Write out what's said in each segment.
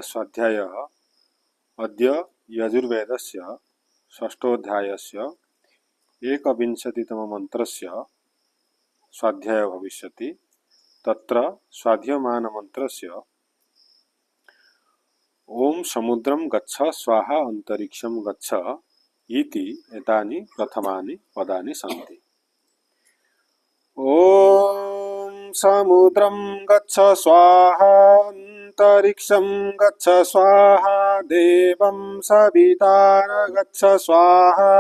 स्वाध्यायः अद्य यजुर्वेदस्य षष्ठोऽध्यायस्य एकविंशतितममन्त्रस्य स्वाध्यायः भविष्यति। तत्र स्वाध्यायमानमन्त्रस्य ओम समुद्रं गच्छ स्वाहा अंतरिक्षं गच्छ इति एतानि प्रथमानि पदानि सन्ति। ओम समुद्रं गच्छ स्वाहा अंतरिक्षं गच्छ स्वाहा देवं सवितार गच्छ स्वाहा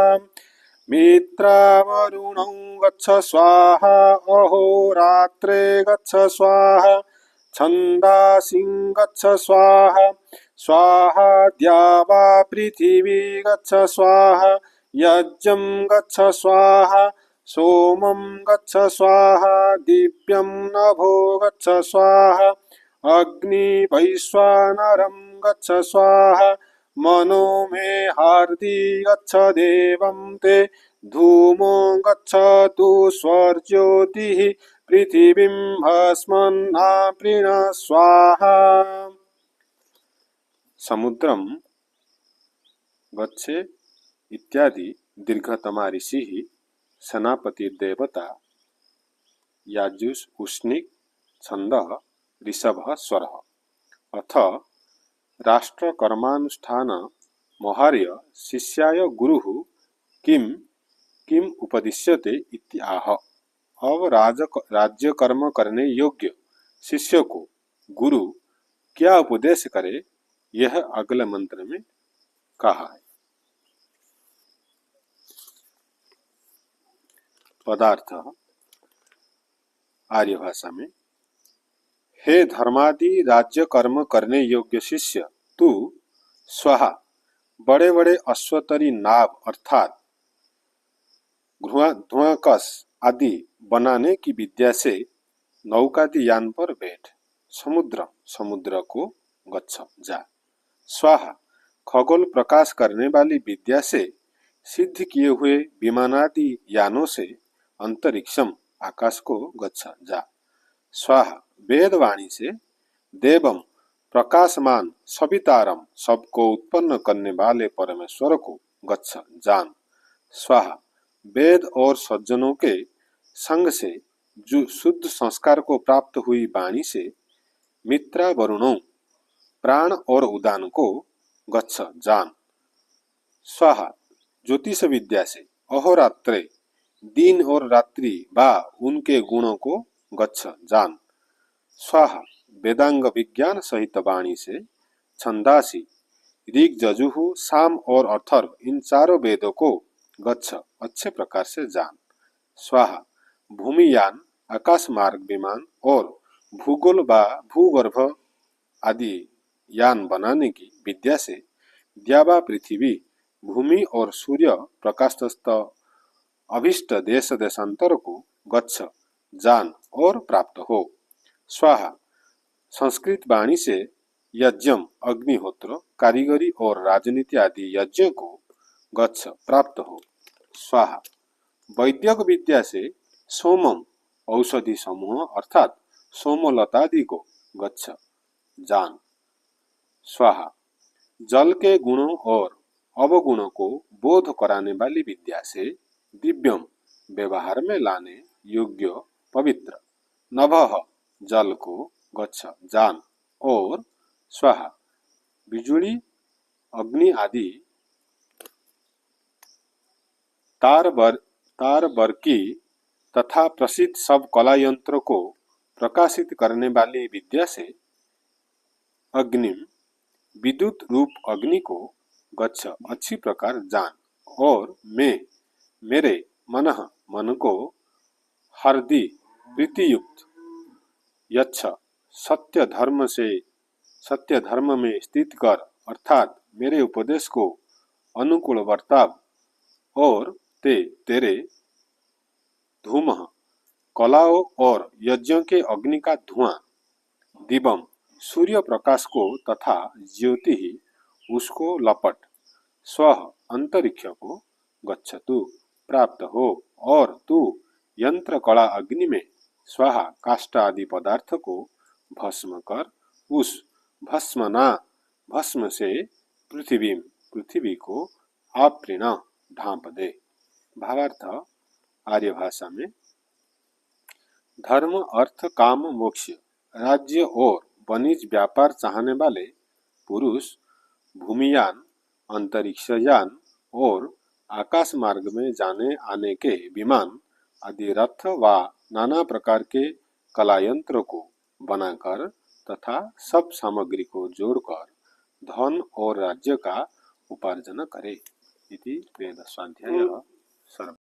मित्रावरुणं गच्छ स्वाहा अहोरात्रे गच्छ स्वाहा छन्दांसि गच्छ स्वाहा स्वाहा द्यावा पृथिवी गच्छ स्वाहा यज्ञं गच्छ स्वाहा सोमं गच्छ स्वाहा दिव्यं नभो गच्छ स्वाहा अग्नि वैश्वानरं गच्छ स्वाहा मनो मे हार्दि गच्छ देवं ते धूमो गच्छतु स्वर्ज्योतिः पृथिवीं भस्मन्नाप्रिण स्वाहा। समुद्रम गच्छे इत्यादि दीर्घतमा ऋषि सेनापति देवता याजुष उष्णिक छंद ऋषभ स्वर अथ राष्ट्र कर्मानुष्ठान मोहार्य शिष्याय गुरुः किम किम उपदिश्यते इति आह। अब राज्य कर्म करने योग्य शिष्य को गुरु क्या उपदेश करे यह अगले मंत्र में कहा है। पदार्थ आर्य भाषा में हे धर्मादि राज्य कर्म करने योग्य शिष्य तू स्वाहा बड़े बड़े अश्वतरी नाव अर्थात धुआंकस आदि बनाने की विद्या से नौकादि यान पर बैठ। समुद्र को गच्छ जा। स्वाहा खगोल प्रकाश करने वाली विद्या से सिद्ध किए हुए विमानादि यानों से अंतरिक्षम आकाश को गच्छ जा। स्वाहा वेदवाणी से देवम प्रकाशमान सवितारम सबको उत्पन्न करने वाले परमेश्वर को गच्छ जान। स्वाहा वेद और सज्जनों के संग से जो शुद्ध संस्कार को प्राप्त हुई वाणी से मित्रा वरुणों प्राण और उदान को गच्छ जान। स्वाहा ज्योतिष विद्या से अहोरात्रे दिन और रात्रि बा उनके गुणों को गच्छ जान। स्वाहा वेदांग विज्ञान सहित वाणी से छंदासी ऋग यजुः साम और अथर्व इन चारों वेदों को गच्छ अच्छे प्रकार से जान। स्वाहा भूमियान आकाश मार्ग विमान और भूगोल व भूगर्भ आदि यान बनाने की विद्या से द्यावा पृथ्वी भूमि और सूर्य प्रकाशस्थ अभिष्ट देश देशांतर को गच्छ जान और प्राप्त हो। स्वाहा संस्कृत वाणी से यज्ञम अग्निहोत्र कारीगरी और राजनीति आदि यज्ञ को गच्छ प्राप्त हो। स्वाहा वैद्यक विद्या से सोमम औषधि समूह अर्थात सोमलतादि को गच्छ जान। स्वाहा जल के गुणों और अवगुणों को बोध कराने वाली विद्या से दिव्यम व्यवहार में लाने योग्य पवित्र नभः जल को गच्छ जान। और स्वाहा बिजुली अग्नि आदि तार बरकी तथा प्रसिद्ध सब कला यंत्र को प्रकाशित करने वाली विद्या से अग्निम विद्युत रूप अग्नि को गच्छ अच्छी प्रकार जान। और मेरे मन को हृदय प्रीतियुक्त यच्छ सत्य धर्म में स्थित कर अर्थात मेरे उपदेश को अनुकूल वर्ताव। और तेरे धूम कलाओं और यज्ञों के अग्नि का धुआं दिवम सूर्य प्रकाश को तथा ज्योति ही उसको लपट। स्व अंतरिक्ष को गच्छतु प्राप्त हो। और तू यंत्र कला अग्नि में स्वाहा काष्ठ आदि पदार्थ को भस्म कर उस भस्मना भस्म से पृथ्वी को आपृण ढांप दे। भावार्थ आर्य भाषा में, धर्म अर्थ काम मोक्ष राज्य और वाणिज्य व्यापार चाहने वाले पुरुष भूमियान, अंतरिक्षयान और आकाश मार्ग में जाने आने के विमान आदि रथ व नाना प्रकार के कलायंत्र को बनाकर तथा सब सामग्री को जोड़कर धन और राज्य का उपार्जन करे। इति वेद स्वाध्याय सर्व।